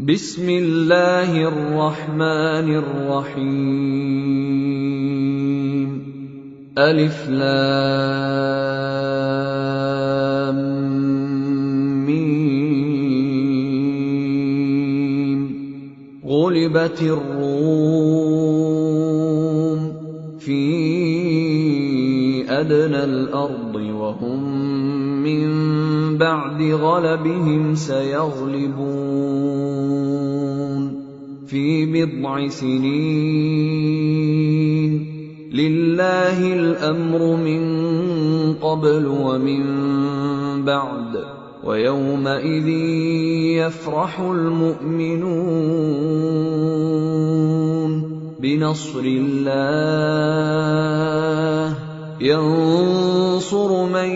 बिस्मिल्लाहिर रहमानिर रहीम। अलिफ लाम meme. गुलिबतिर room फी अदनल अर्दि वहुम मिन बअदि गलबिहिम सयग़लिबून फी बिद्अ सिनीन लिल्लाहिल अम्रु मिन क़ब्लु व मिन बअद व यौमइज़िन यफ़रहुल मुअ्मिनून बिनस्रिल्लाह यंसुरु मन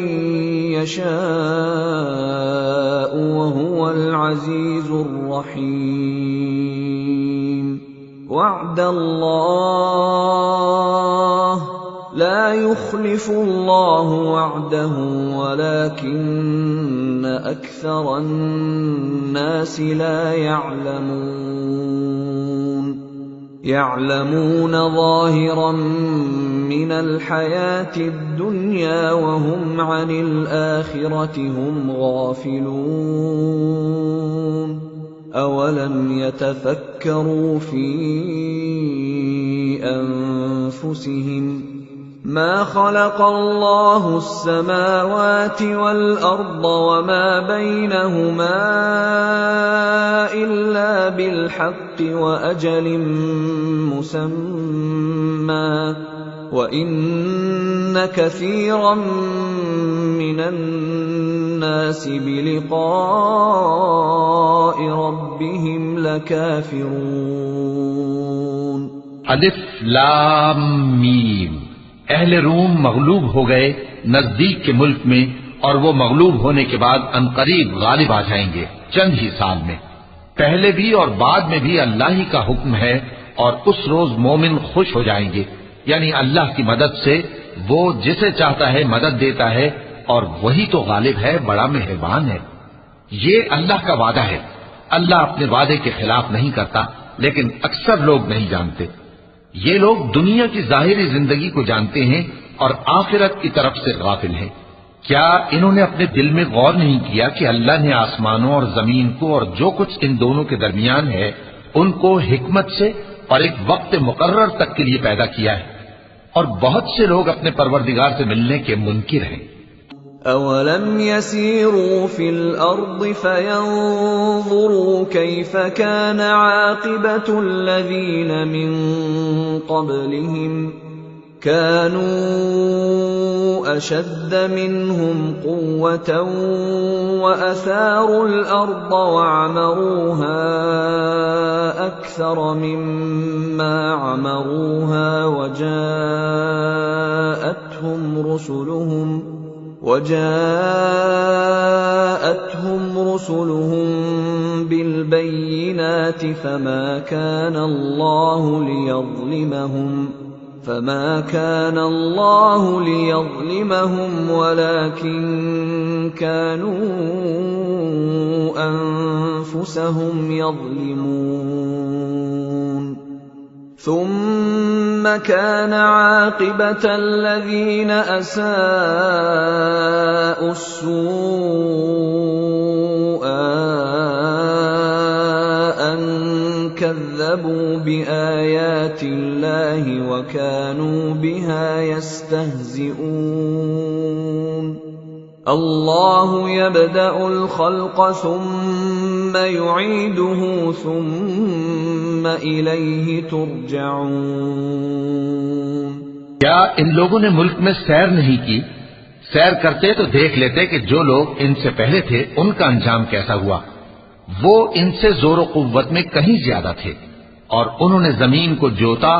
यशाअ व हुवल अज़ीज़ुर रहीम। वअदल्लाह ला युख़्लिफ़ुल्लाहु वअदहु वलाकिन्न अक्सरन नासि ला यअलमून। यअलमून ज़ाहिरन मिनल हयातिद दुनिया वहुम अनिल आखिरति हुम गाफिलून। अवलम यतफक्करू फी अनफुसिहिम मा खलक़ल्लाहु अस्समावाति वल अर्द वमा बैनहुमा इल्ला बिल हक़्क़ि व अजलिम मुसम्मा व इन्न कसीरम मिनन नासि बिलिक़ाइ रब्बिहिम लकाफ़िरून। अलिफ लाम मीम। अहले रूम मगलूब हो गए नजदीक के मुल्क में, और वो मगलूब होने के बाद अनकरीब गालिब आ जाएंगे चंद ही साल में। पहले भी और बाद में भी अल्लाह ही का हुक्म है, और उस रोज मोमिन खुश हो जाएंगे, यानी अल्लाह की मदद से वो जिसे चाहता है मदद देता है, और वही तो गालिब है, बड़ा मेहरबान है। ये अल्लाह का वादा है। अल्लाह अपने वादे के खिलाफ नहीं करता, लेकिन अक्सर लोग नहीं जानते। ये लोग दुनिया की जाहिरी जिंदगी को जानते हैं और आखिरत की तरफ से गाफिल हैं। क्या इन्होंने अपने दिल में गौर नहीं किया कि अल्लाह ने आसमानों और जमीन को और जो कुछ इन दोनों के दरमियान है उनको हिकमत से और एक वक्त मुकर्रर तक के लिए पैदा किया है, और बहुत से लोग अपने परवरदिगार से मिलने के मुनकिर हैं। अवलम यसीरू फिल अर्दि फयंज़ुरू कैफ़ कान आक़िबतुल लज़ीन मिन क़ब्लिहिम कानू अशद्द मिनहुम क़ुव्वतन व असारुल अर्द व अमरूहा अक्सर मिम्मा अमरूहा वजाअतहुम रुसुलुहुम बिलबय्यिनाति फमा कान अल्लाहु लियज़लिमहुम वलाकिन कानू अनफुसहुम यज़लिमून। ثم كان عاقبة الذين أساءوا السوء أن كذبوا بآيات الله وكانوا بها يستهزئون। الله يبدأ الخلق ثم يعيده ثم إليه ترجعون। क्या इन लोगों ने मुल्क में सैर नहीं की? सैर करते तो देख लेते कि जो लोग इनसे पहले थे उनका अंजाम कैसा हुआ। वो इनसे जोर कुव्वत में कहीं ज्यादा थे, और उन्होंने जमीन को जोता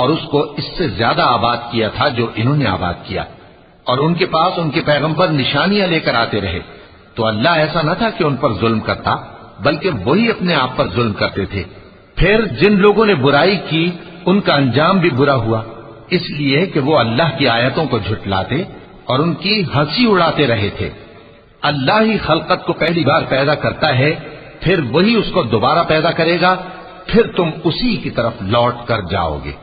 और उसको इससे ज्यादा आबाद किया था जो इन्होंने आबाद किया, और उनके पास उनके पैगंबर निशानियां लेकर आते रहे। तो अल्लाह ऐसा न था कि उन पर जुल्म करता, बल्कि वही अपने आप पर जुल्म करते थे। फिर जिन लोगों ने बुराई की उनका अंजाम भी बुरा हुआ, इसलिए कि वो अल्लाह की आयतों को झुटलाते और उनकी हंसी उड़ाते रहे थे। अल्लाह ही खलकत को पहली बार पैदा करता है, फिर वही उसको दोबारा पैदा करेगा, फिर तुम उसी की तरफ लौट कर जाओगे।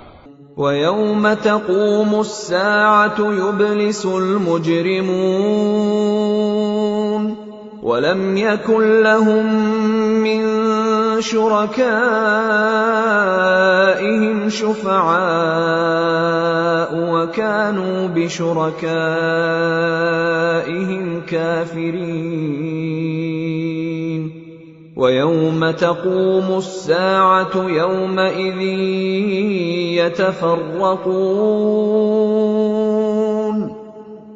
وَيَوْمَ تَقُومُ السَّاعَةُ يُبْلِسُ الْمُجْرِمُونَ وَلَمْ يَكُنْ لَهُم مِّن شُرَكَائِهِمْ شُفَعَاءُ وَكَانُوا بِشُرَكَائِهِمْ كَافِرِينَ وَيَوْمَ تَقُومُ السَّاعَةُ يَوْمَئِذٍ يَتَفَرَّقُونَ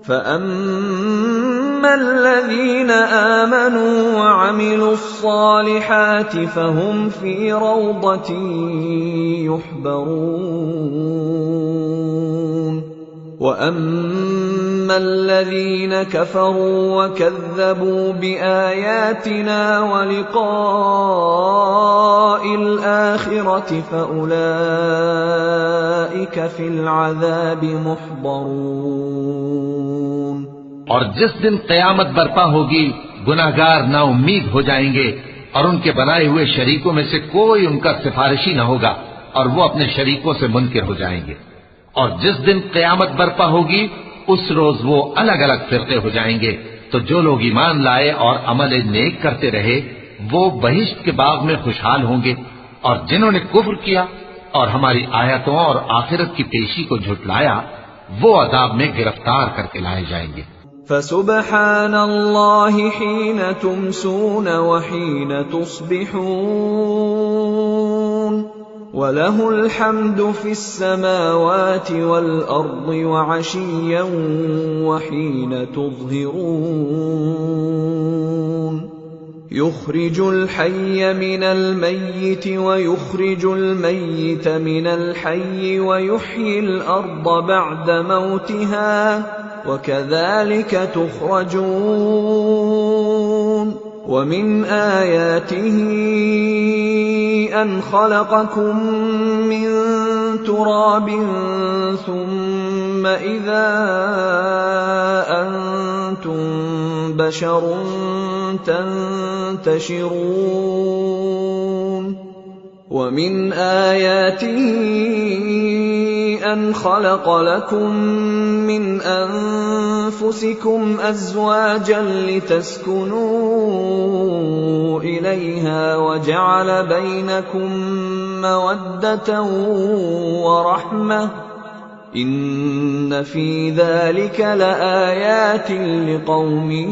فَأَمَّا الَّذِينَ آمَنُوا وَعَمِلُوا الصَّالِحَاتِ فَهُمْ فِي رَوْضَةٍ يُحْبَرُونَ وَأَمَّا الَّذِينَ كَفَرُوا وَكَذَّبُوا بِآيَاتِنَا وَلِقَاءِ الْآخِرَةِ فَأُولَئِكَ فِي الْعَذَابِ مُحْضَرُونَ। और जिस दिन क़यामत बर्पा होगी, गुनाहगार ना उम्मीद हो जाएंगे और उनके बनाए हुए शरीकों में से कोई उनका सिफारिशी न होगा और वो अपने शरीकों से मुनकिर हो जाएंगे। और जिस दिन क़यामत बर्पा होगी, उस रोज वो अलग अलग फिरके हो जाएंगे। तो जो लोग ईमान लाए और अमल नेक करते रहे, वो बहिश्त के बाग में खुशहाल होंगे, और जिन्होंने कुफ्र किया और हमारी आयतों और आखिरत की पेशी को झुटलाया, वो अज़ाब में गिरफ्तार करके लाए जाएंगे। फसुब्हानल्लाहि हीन तुमसून व हीन तुस्बिहून वलहुल हम्दु फिस समावाति वल अर्दि व अशिय्यन व हीन तुज़हिरून युख़्रिजुल हय्य मिनल मय्यित व युख़्रिजुल मय्यित मिनल हय्य व युह्यिल अर्द बअद मौतिहा व कज़ालिक तुख़्रजून वमिन आयातिही अन खलक़कुम मिन तुराबिन सुम्म इज़ा अंतुम बशरुन तंतशिरून वमिन आयातिही अन खलक़ लकुम मिन अनफुसिकुम अज़वाजन लितस्कुनू इलैहा वजअल बैनकुम मवद्दतन व रहमह इन्न फी ज़ालिक लआयातिन लिक़ौमिन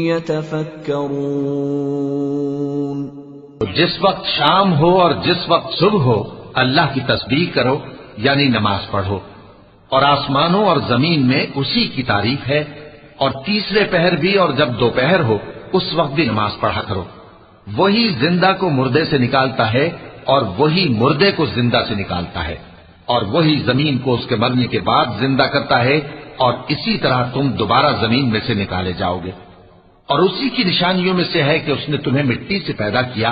यतफ़क्करून। जिस वक्त शाम हो और जिस वक्त सुबह हो, अल्लाह की तस्बीह करो, यानी नमाज पढ़ो, और आसमानों और जमीन में उसी की तारीफ है। और तीसरे पहर भी और जब दोपहर हो, उस वक्त भी नमाज पढ़ा करो। वही जिंदा को मुर्दे से निकालता है और वही मुर्दे को जिंदा से निकालता है, और वही जमीन को उसके मरने के बाद जिंदा करता है, और इसी तरह तुम दोबारा जमीन में से निकाले जाओगे। और उसी की निशानियों में से है कि उसने तुम्हें मिट्टी से पैदा किया,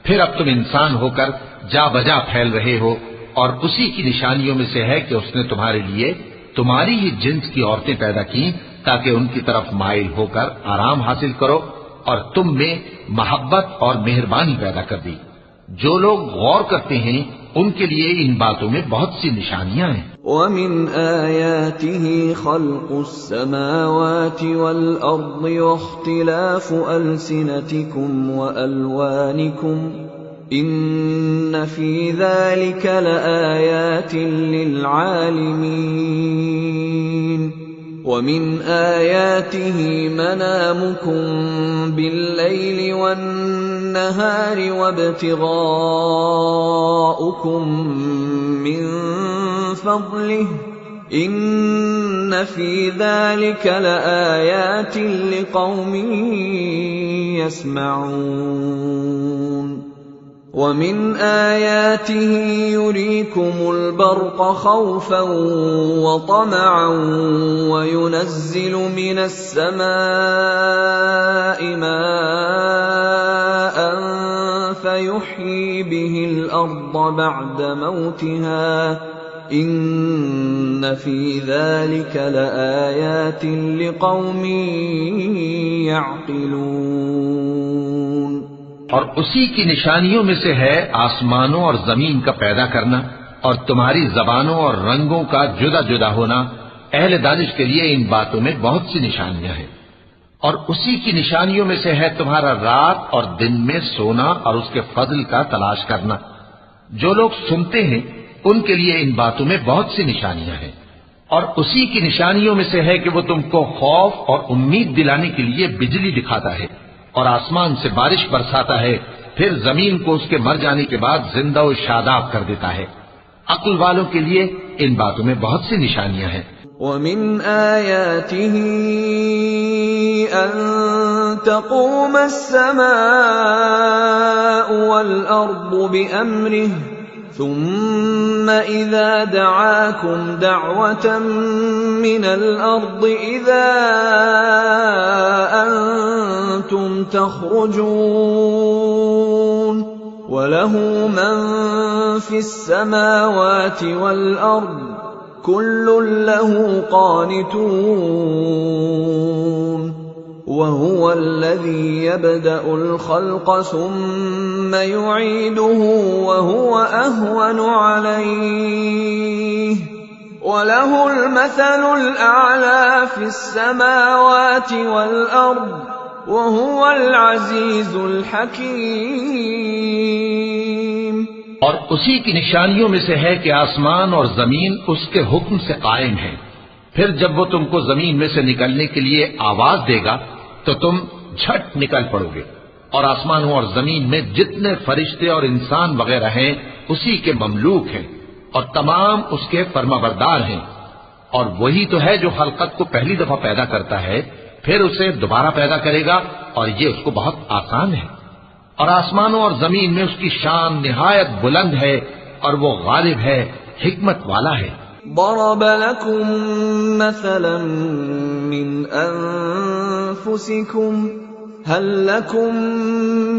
फिर अब तुम इंसान होकर जा बजा फैल रहे हो। और उसी की निशानियों में से है कि उसने तुम्हारे लिए तुम्हारी ही जिन्स की औरतें पैदा की, ताकि उनकी तरफ माइल होकर आराम हासिल करो, और तुम में मोहब्बत और मेहरबानी पैदा कर दी। जो लोग गौर करते हैं, उनके लिए इन बातों में बहुत सी निशानियां हैं। वमिन आयातिही खल्क़ुस समावाति वल अर्दि वख्तिलाफु अलसिनतिकुम व अलवानिकुम इन्न फी ज़ालिक लआयातिन लिलआलिमीन। वमिन आयातिही मनामुकुम बिल्लैलि वन्नहारि वब्तिगाउकुम मिन फ़ज़लिहि इन्न फी ज़ालिक लआयातिन लिक़ौमिन यस्मऊन। वमिन आयातिही युरीकुमुल बर्क़ ख़ौफ़न व तमअन व युनज़्ज़िलु मिनस समाइ माअन फयुह्यी बिहिल अर्द बअद मौतिहा इन्न फी ज़ालिक लआयातिन लिक़ौमिन यअक़िलून। और उसी की निशानियों में से है आसमानों और जमीन का पैदा करना और तुम्हारी जबानों और रंगों का जुदा जुदा होना। अहले दानिश के लिए इन बातों में बहुत सी निशानियां हैं। और उसी की निशानियों में से है तुम्हारा रात और दिन में सोना और उसके फजल का तलाश करना। जो लोग सुनते हैं उनके लिए इन बातों में बहुत सी निशानियां हैं। और उसी की निशानियों में से है कि वो तुमको खौफ और उम्मीद दिलाने के लिए बिजली दिखाता है और आसमान से बारिश बरसाता है, फिर जमीन को उसके मर जाने के बाद जिंदा और शादाब कर देता है। अक्ल वालों के लिए इन बातों में बहुत सी निशानियां हैं। वमिन आयातिही अन तक़ूम अस्समाउ वल अर्दु बिअम्रिही सुम्मा इज़ा दअाकुम दअवतन मिनल अर्दि इज़ा अंतुम तख़रुजून वलहु मन फिस समावाति वल अर्द कुल्लुन लहु क़ानितून वहुवल्लज़ी यब्दअुल ख़ल्क़ सुम्मा युईदुहु वहुव अहवनु अलैहि वलहुल मसलुल अअला फिस समावाति वल अर्द वहुवल अज़ीज़ुल हकीम। और उसी की निशानियों में से है कि आसमान और जमीन उसके हुक्म से कायम है। फिर जब वो तुमको जमीन में से निकलने के लिए आवाज देगा तो तुम झट निकल पड़ोगे। और आसमानों और जमीन में जितने फरिश्ते और इंसान वगैरह हैं उसी के ममलूक हैं और तमाम उसके फर्माबरदार हैं। और वही तो है जो खलकत को पहली दफा पैदा करता है, फिर उसे दोबारा पैदा करेगा, और ये उसको बहुत आसान है। और आसमानों और जमीन में उसकी शान निहायत बुलंद है और वो गालिब है, हिकमत वाला है। ضرب لكم مثلا من أنفسكم هل لكم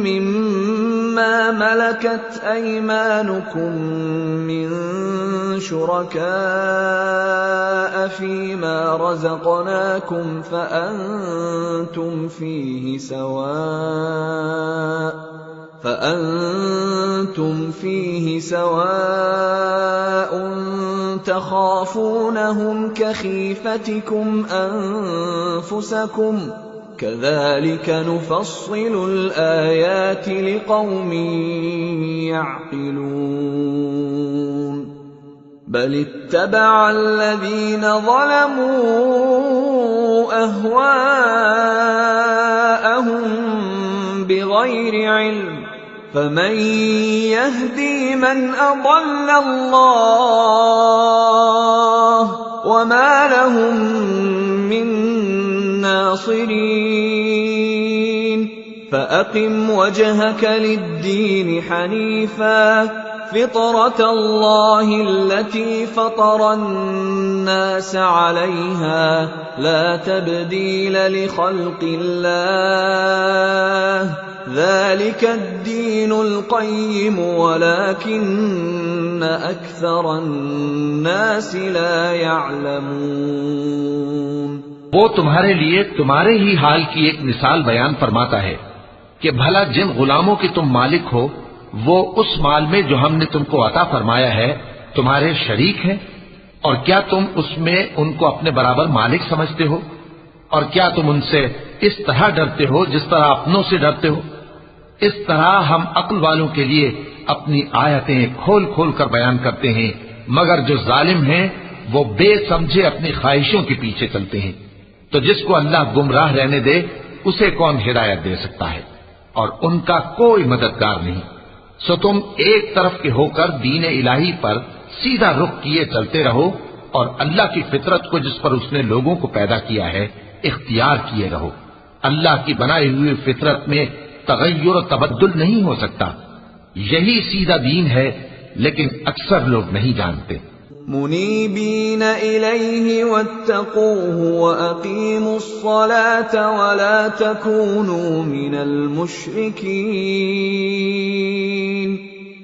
مما ملكت أيمانكم من شركاء فيما رزقناكم فأنتم فيه سواء تخافونهم كخيفتكم أنفسكم كذلك نفصل الآيات لقوم يعقلون بل اتبع الذين ظلموا أهواءهم بغير علم فمن يهدي من أضل الله وما لهم من ناصرين فأقم وجهك للدين حنيفا فطرة الله التي فطر الناس عليها لا تبديل لخلق الله ذلك الدين القيم ولكن أكثر الناس لا يعلمون। वो तुम्हारे लिए तुम्हारे ही हाल की एक मिसाल बयान फरमाता है कि भला जिन गुलामों के तुम मालिक हो वो उस माल में जो हमने तुमको अता फरमाया है तुम्हारे शरीक हैं, और क्या तुम उसमें उनको अपने बराबर मालिक समझते हो? और क्या तुम उनसे इस तरह डरते हो जिस तरह अपनों से डरते हो? इस तरह हम अक्ल वालों के लिए अपनी आयतें खोल खोल कर बयान करते हैं, मगर जो जालिम हैं वो बेसमझे अपनी ख्वाहिशों के पीछे चलते हैं। तो जिसको अल्लाह गुमराह रहने दे उसे कौन हिदायत दे सकता है, और उनका कोई मददगार नहीं। सो तुम एक तरफ के होकर दीन इलाही पर सीधा रुख किए चलते रहो और अल्लाह की फितरत को जिस पर उसने लोगों को पैदा किया है इख्तियार किए रहो। अल्लाह की बनाई हुई फितरत में तगय्युर और तबद्दुल नहीं हो सकता। यही सीधा दीन है, लेकिन अक्सर लोग नहीं जानते। मुनीबीन इलैहि वत्तकूहु वअकीमुस्सलाता वला तकूनू मिनल मुश्रिकीन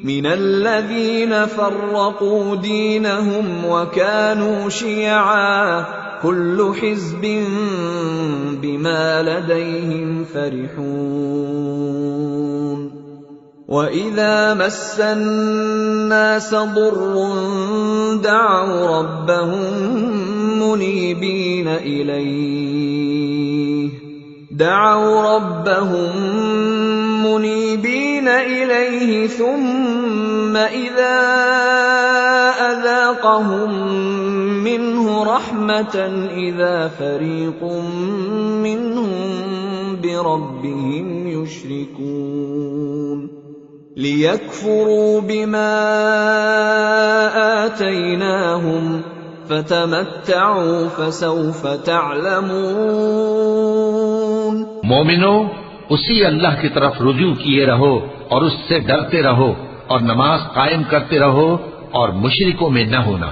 मिनल्लज़ीन फर्रक़ू दीनहुम वकानू शियआ कुल्लु हिज़्बिन बिमा लदैहिम फरिहून। وَإِذَا مَسَّ النَّاسَ ضُرٌّ دَعَوْا رَبَّهُم مُنِيبِينَ إِلَيْهِ ثُمَّ إِذَا أَذَاقَهُم مِّنْهُ رَحْمَةً إِذَا فَرِيقٌ مِّنْهُم بِرَبِّهِمْ يُشْرِكُونَ لِيَكْفُرُوا بِمَا آتَيْنَاهُمْ فَتَمَتَّعُوا فَسَوْفَ تَعْلَمُونَ मोमिनो, उसी अल्लाह की तरफ रुजू किए रहो और उससे डरते रहो और नमाज कायम करते रहो और मुशरिकों में न होना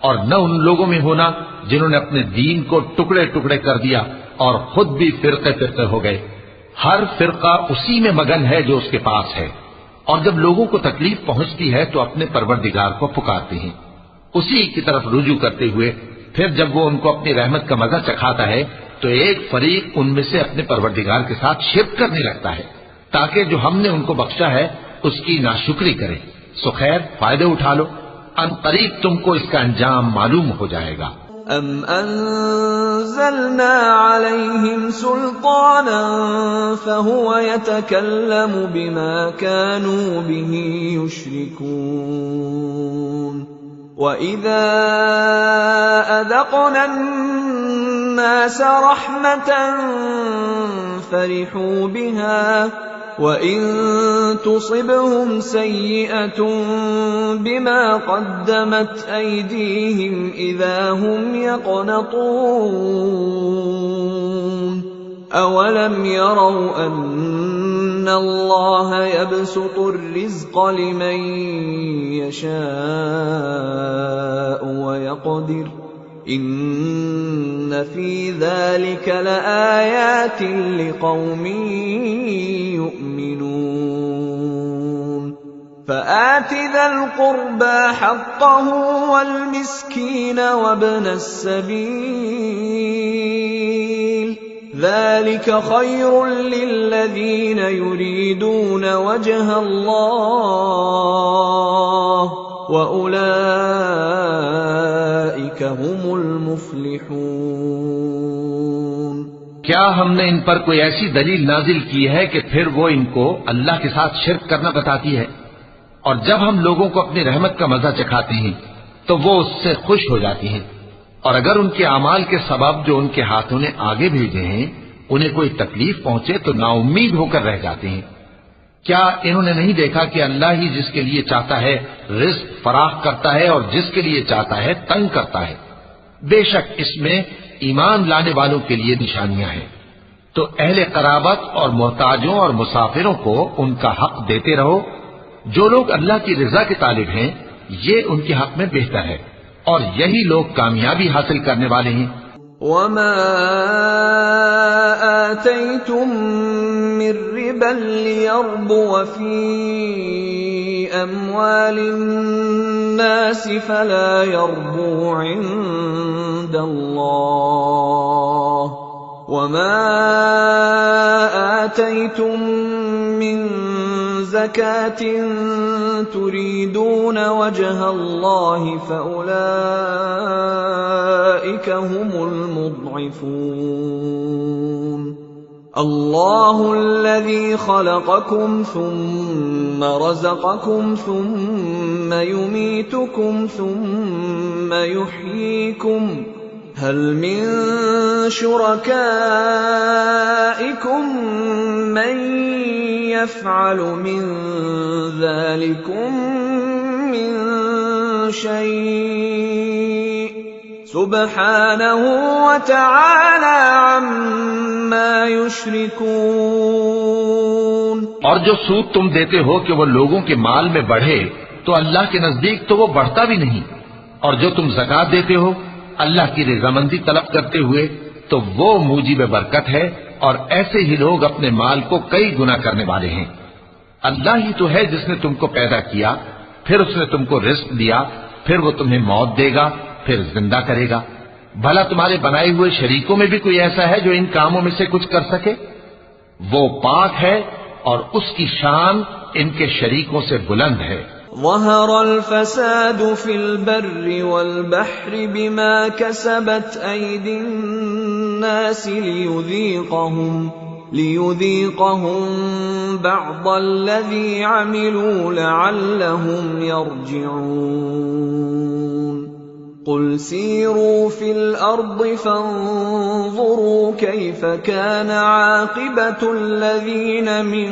और न उन लोगों में होना जिन्होंने अपने दीन को टुकड़े टुकड़े कर दिया और खुद भी फिरके फिरके हो गए। हर फिरका उसी में मगन है जो उसके पास है, और जब लोगों को तकलीफ पहुंचती है तो अपने परवरदिगार को पुकारते हैं उसी की तरफ रुजू करते हुए। फिर जब वो उनको अपनी रहमत का मजा चखाता है तो एक फरीक उनमें से अपने परवरदिगार के साथ शिरक करने लगता है ताकि जो हमने उनको बख्शा है उसकी नाशुक्री करें। सो खैर, फायदे उठा लो, अनकरीब तुमको इसका अंजाम मालूम हो जाएगा। أَمْ أَنزَلْنَا عَلَيْهِمْ سُلْطَانًا فَهُوَ يَتَكَلَّمُ بِمَا كَانُوا بِهِ يُشْرِكُونَ وَإِذَا أَذَقْنَا النَّاسَ رَحْمَةً فَرِحُوا بِهَا وَإِن تُصِبْهُمْ سَيِّئَةٌ بِمَا قَدَّمَتْ أَيْدِيهِمْ إِذَا هُمْ يَقْنَطُونَ أَوَلَمْ يَرَوْا أَنَّ اللَّهَ يَبْسُطُ الرِّزْقَ لِمَن يَشَاءُ وَيَقْدِرُ إِنَّ فِي ذَلِكَ لَآيَاتٍ لِقَوْمٍ يُؤْمِنُونَ فَآتِ ذَا الْقُرْبَى حَقَّهُ وَالْمِسْكِينَ وَابْنَ السَّبِيلِ ذَلِكَ خَيْرٌ لِّلَّذِينَ يُرِيدُونَ وَجْهَ اللَّهِ وَأُولَئِكَ هُمُ الْمُفْلِحُونَ। क्या हमने इन पर कोई ऐसी दलील नाजिल की है कि फिर वो इनको अल्लाह के साथ शिरक करना बताती है? और जब हम लोगों को अपनी रहमत का मजा चखाते हैं तो वो उससे खुश हो जाती हैं, और अगर उनके अमाल के सबब जो उनके हाथों ने आगे भेजे हैं उन्हें कोई तकलीफ पहुंचे तो नाउम्मीद होकर रह जाते हैं। क्या इन्होंने नहीं देखा कि अल्लाह ही जिसके लिए चाहता है रिज़्क फराख करता है और जिसके लिए चाहता है तंग करता है? बेशक इसमें ईमान लाने वालों के लिए निशानियां हैं। तो अहले कराबत और मोहताजों और मुसाफिरों को उनका हक देते रहो। जो लोग अल्लाह की रिजा के तालिब हैं ये उनके हक में बेहतर है, और यही लोग कामयाबी हासिल करने वाले हैं। وَمَا آتَيْتُم مِّن رِّبًا لِّيَرْبُوَ فِي أَمْوَالِ النَّاسِ فَلَا يَرْبُو عِندَ اللَّهِ وَمَا آتَيْتُم مِّن زَكَاةٍ تُرِيدُونَ وَجْهَ اللَّهِ فَأُولَئِكَ هُمُ الْمُضْعِفُونَ اللَّهُ الَّذِي خَلَقَكُمْ ثُمَّ رَزَقَكُمْ ثُمَّ يُمِيتُكُمْ ثُمَّ يُحْيِيكُمْ هَلْ مِن شُرَكَائِكُم مَّن يَفْعَلُ مِن ذَلِكُم مِّن شَيْءٍ سُبْحَانَهُ وَتَعَالَى عَمَّا يُشْرِكُونَ। और जो सूद तुम देते हो कि वो लोगों के माल में बढ़े तो अल्लाह के नजदीक तो वो बढ़ता भी नहीं, और जो तुम ज़कात देते हो अल्लाह की रज़ामंदी तलब करते हुए तो वो मूजिब बरकत है, और ऐसे ही लोग अपने माल को कई गुना करने वाले हैं। अल्लाह ही तो है जिसने तुमको पैदा किया, फिर उसने तुमको रिज़्क दिया, फिर वो तुम्हें मौत देगा, फिर जिंदा करेगा। भला तुम्हारे बनाए हुए शरीकों में भी कोई ऐसा है जो इन कामों में से कुछ कर सके? वो पाक है और उसकी शान इनके शरीकों से बुलंद है। ظهر الفساد في البر والبحر بما كسبت أيدي الناس ليذيقهم بعض الذي عملوا لعلهم يرجعون قل سيروا في الأرض فانظروا كيف كان عاقبة الذين من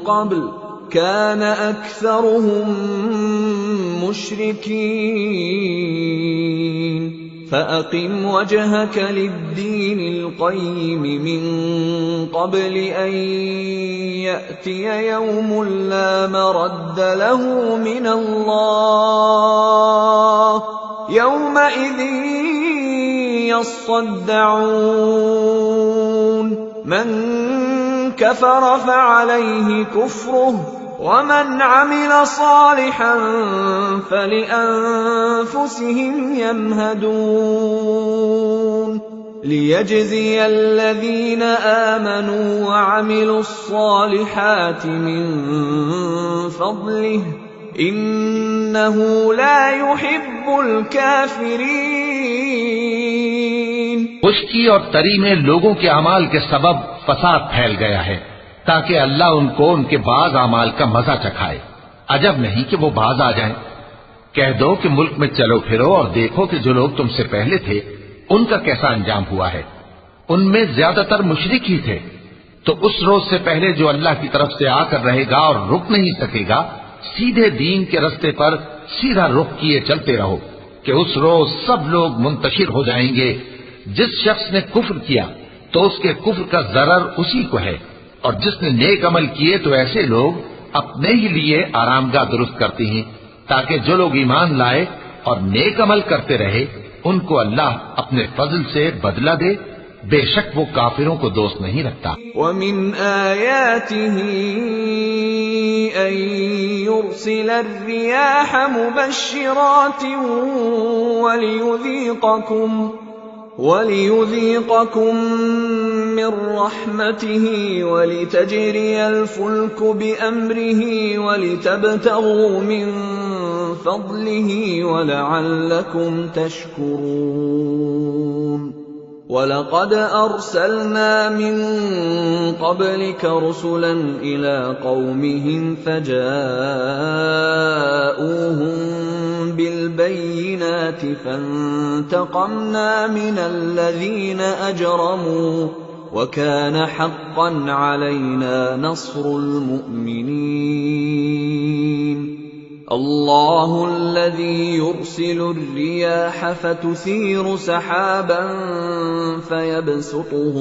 قبل كان أكثرهم مشركين فأقم وجهك للدين القيم من قبل أن يأتي يوم لا مرد له من الله يومئذ يصدعون من كفر فعليه كفره ومن عمل صالحا فلأنفسهم يمهدون ليجزي الذين آمنوا وعملوا الصالحات من فضله إنه لا يحب الكافرين। खुश्की और तरी में लोगों के अमाल के सबब फसाद फैल गया है ताकि अल्लाह उनको उनके बाज अमाल का मजा चखाए। अजब नहीं कि वो बाज आ जाएं। कह दो कि मुल्क में चलो फिरो और देखो कि जो लोग तुमसे पहले थे उनका कैसा अंजाम हुआ है। उनमें ज्यादातर मुशरिक ही थे। तो उस रोज से पहले जो अल्लाह की तरफ से आकर रहेगा और रुक नहीं सकेगा, सीधे दीन के रास्ते पर सीधा रुख किए चलते रहो कि उस रोज सब लोग मुंतशिर हो जाएंगे। जिस शख्स ने कुफ्र किया तो उसके कुफ्र का जरर उसी को है, और जिसने नेक अमल किए तो ऐसे लोग अपने ही लिए आरामगाह दुरुस्त करते हैं ताकि जो लोग ईमान लाए और नेक अमल करते रहे उनको अल्लाह अपने फजल से बदला दे। बेशक वो काफिरों को दोस्त नहीं रखता। वमिन आयातिही अन युरसिल अर्रियाह मुबश्शिरातिन वलियुज़ीक़कुम मिन रहमतिही वलितजरिय अलफुल्क बिअम्रिही वलितब्तगू मिन फज़लिही वलअल्लकुम तशकुरून। वलक़द अर्सलना मिन क़ब्लिक रुसुलन इला क़ौमिहिम फ़जाऊहुम बिलबय्यिनाति फ़ंतक़मना मिनल लज़ीना अजरमू वकान हक़्क़न अलैना नस्रुल मुअ्मिनीन। अल्लाहु الذي يرسل الرياح فتثير سحابا فيبسطه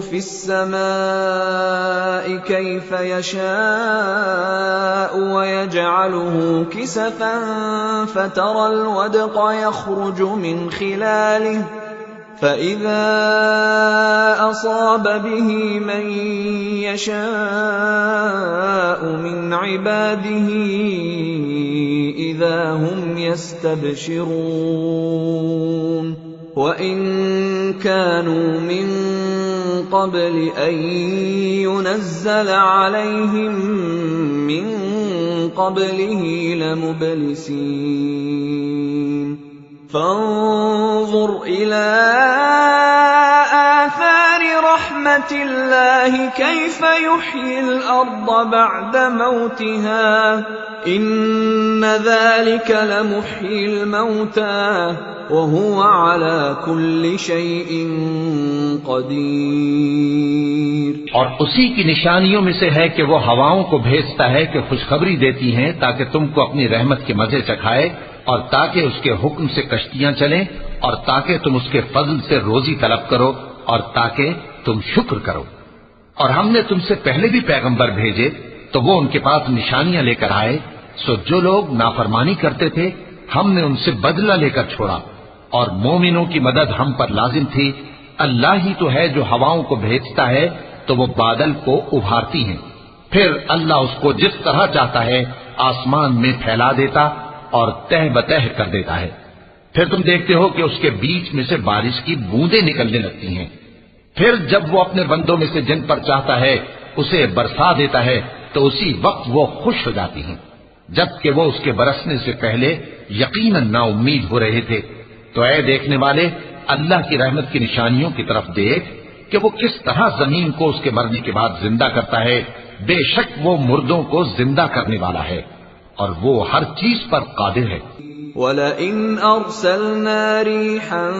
في السماء كيف يشاء ويجعله كسفا فترى الودق يخرج من خلاله فإذا أصاب به من يشاء من عباده إذا هم يستبشرون وإن كانوا من قبل أن ينزل عليهم من قبله لمبلسين فانظر إلى آثار رحمة الله كيف يحيي الأرض بعد موتها إن ذلك لمحيي الموتى وهو على كل شيء قدير। और उसी की निशानियों में से है कि वो हवाओं को भेजता है कि खुशखबरी देती हैं ताकि तुमको अपनी रहमत के मजे चखाए और ताकि उसके हुक्म से कश्तियां चलें और ताकि तुम उसके फजल से रोजी तलब करो और ताकि तुम शुक्र करो। और हमने तुमसे पहले भी पैगंबर भेजे तो वो उनके पास निशानियां लेकर आए। सो जो लोग नाफरमानी करते थे हमने उनसे बदला लेकर छोड़ा और मोमिनों की मदद हम पर लाजिम थी। अल्लाह ही तो है जो हवाओं को भेजता है तो वो बादल को उभारती हैं, फिर अल्लाह उसको जिस तरह चाहता है आसमान में फैला देता और तह बतह कर देता है। फिर तुम देखते हो कि उसके बीच में से बारिश की बूंदें निकलने लगती हैं। फिर जब वो अपने बंदों में से जिन पर चाहता है उसे बरसा देता है तो उसी वक्त वो खुश हो जाती हैं, जबकि वो उसके बरसने से पहले यकीनन नाउम्मीद हो रहे थे। तो ऐ देखने वाले, अल्लाह की रहमत की निशानियों की तरफ देख कि वो किस तरह जमीन को उसके मरने के बाद जिंदा करता है। बेशक वो मुर्दों को जिंदा करने वाला है और वो हर चीज पर कादिर है। वलइन अर्सलना रीहन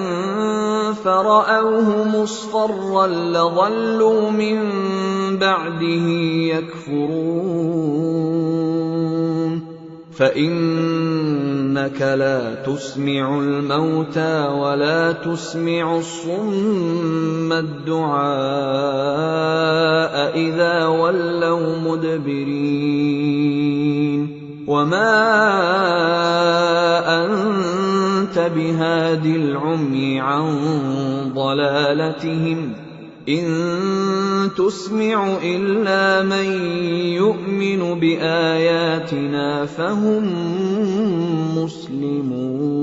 फरअऊहु मुस्फर्रन लज़ल्लू मिन बअदिही यकफुरून फइन्नक ला तुस्मिउल मौता वला तुस्मिउस सुम्मद दुआ इज़ा वल्लौ मुदबिरीन वमा अंत बिहादिल उम्यि अन ضلالتهم इन तुस्मिउ इल्ला मन युमिनु बिआयातिना फहुम मुस्लिमून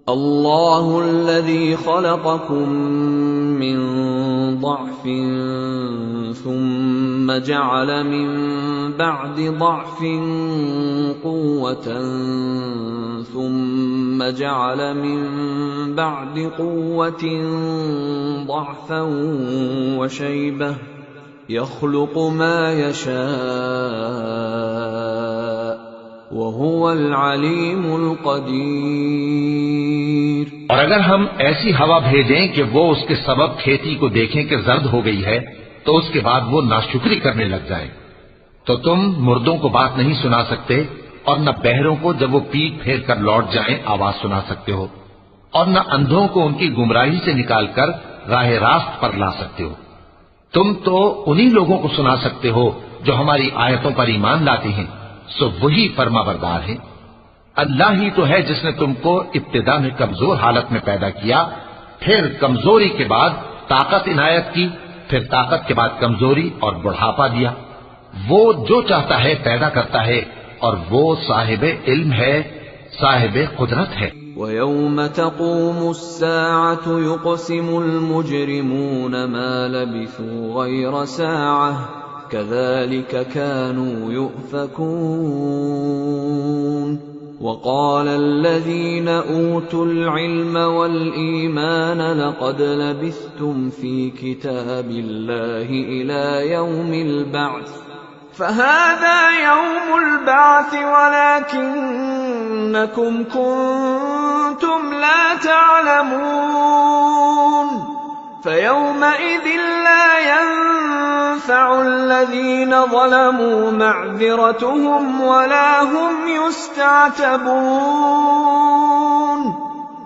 अल्लाहुल्लज़ी खलक़कुम मिन ضعफिन ثم جعل من بعد ضعف قوة ثم جعل من بعد قوة ضعفا وشيبة يخلق ما يشاء وهو العليم القدير। और अगर हम ऐसी हवा भेजें कि वो उसके सबब खेती को देखें कि जर्द हो गई है तो उसके बाद वो नाशुक्री करने लग जाए, तो तुम मुर्दों को बात नहीं सुना सकते और न बहरों को जब वो पीठ फेर कर लौट जाएं आवाज सुना सकते हो, और न अंधों को उनकी गुमराही से निकालकर राह रास्त पर ला सकते हो। तुम तो उन्हीं लोगों को सुना सकते हो जो हमारी आयतों पर ईमान लाते हैं, सो वही फरमाबरदार है। अल्लाह ही तो है जिसने तुमको इब्तिदा में कमजोर हालत में पैदा किया, फिर कमजोरी के बाद ताकत इनायत की, फिर ताकत के बाद कमजोरी और बुढ़ापा दिया। वो जो चाहता है पैदा करता है और वो साहिबे इल्म है, साहिबे कुदरत है। वयौम तक़ूमु अस्साअतु युक़सिमुल मुजरिमून मा लबिथू गैर साअह कज़ालिक कानू युफ़कून वक़ाल अल्लज़ीन ऊतुल इल्म वल ईमान लक़द लबिस्थुम फ़ी किताबिल्लाहि इला यौमिल बअ्स फ़हाज़ा यौमुल बअ्स वलाकिन्नकुम कुन्तुम ला तअलमून फ़यौमइज़िन ला यंफ़अु الذين ظلموا معذرتهم ولا هم يستعتبون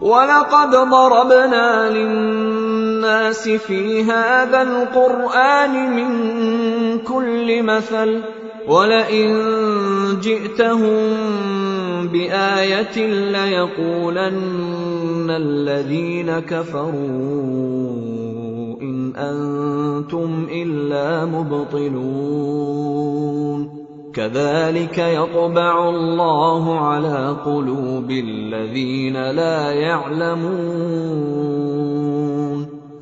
ولقد ضربنا للناس في هذا القرآن من كل مثل ولئن جئتهم بآية ليقولن الذين كفروا إن أنتم إلا مبطلون كذلك يطبع الله على قلوب الذين لا يعلمون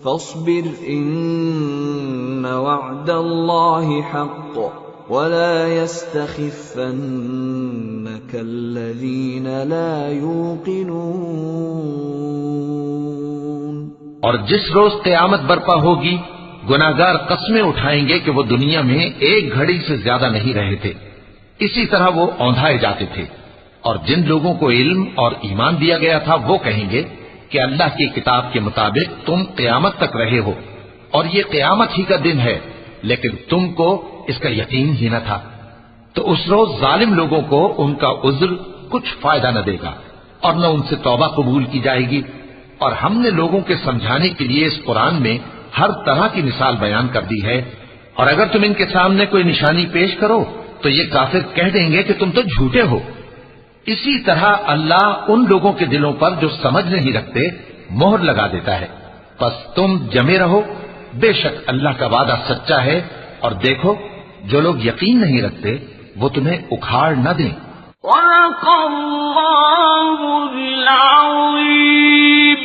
فاصبر إن وعد الله حق ولا يستخفنك الذين لا يوقنون। और जिस रोज क़यामत बर्पा होगी गुनाहगार कस्में उठाएंगे कि वो दुनिया में एक घड़ी से ज्यादा नहीं रहे थे, इसी तरह वो औंधाए जाते थे। और जिन लोगों को इल्म और ईमान दिया गया था वो कहेंगे कि अल्लाह की किताब के मुताबिक तुम क़यामत तक रहे हो और ये क़यामत ही का दिन है, लेकिन तुमको इसका यकीन ही न था। तो उस रोज जालिम लोगों को उनका उज्र कुछ फायदा न देगा और न उनसे तौबा कबूल की जाएगी। और हमने लोगों के समझाने के लिए इस कुरान में हर तरह की मिसाल बयान कर दी है, और अगर तुम इनके सामने कोई निशानी पेश करो तो ये काफिर कह देंगे कि तुम तो झूठे हो। इसी तरह अल्लाह उन लोगों के दिलों पर जो समझ नहीं रखते मोहर लगा देता है। बस तुम जमे रहो, बेशक अल्लाह का वादा सच्चा है, और देखो जो लोग यकीन नहीं रखते वो तुम्हें उखाड़ न दें। صدق الله العظيم.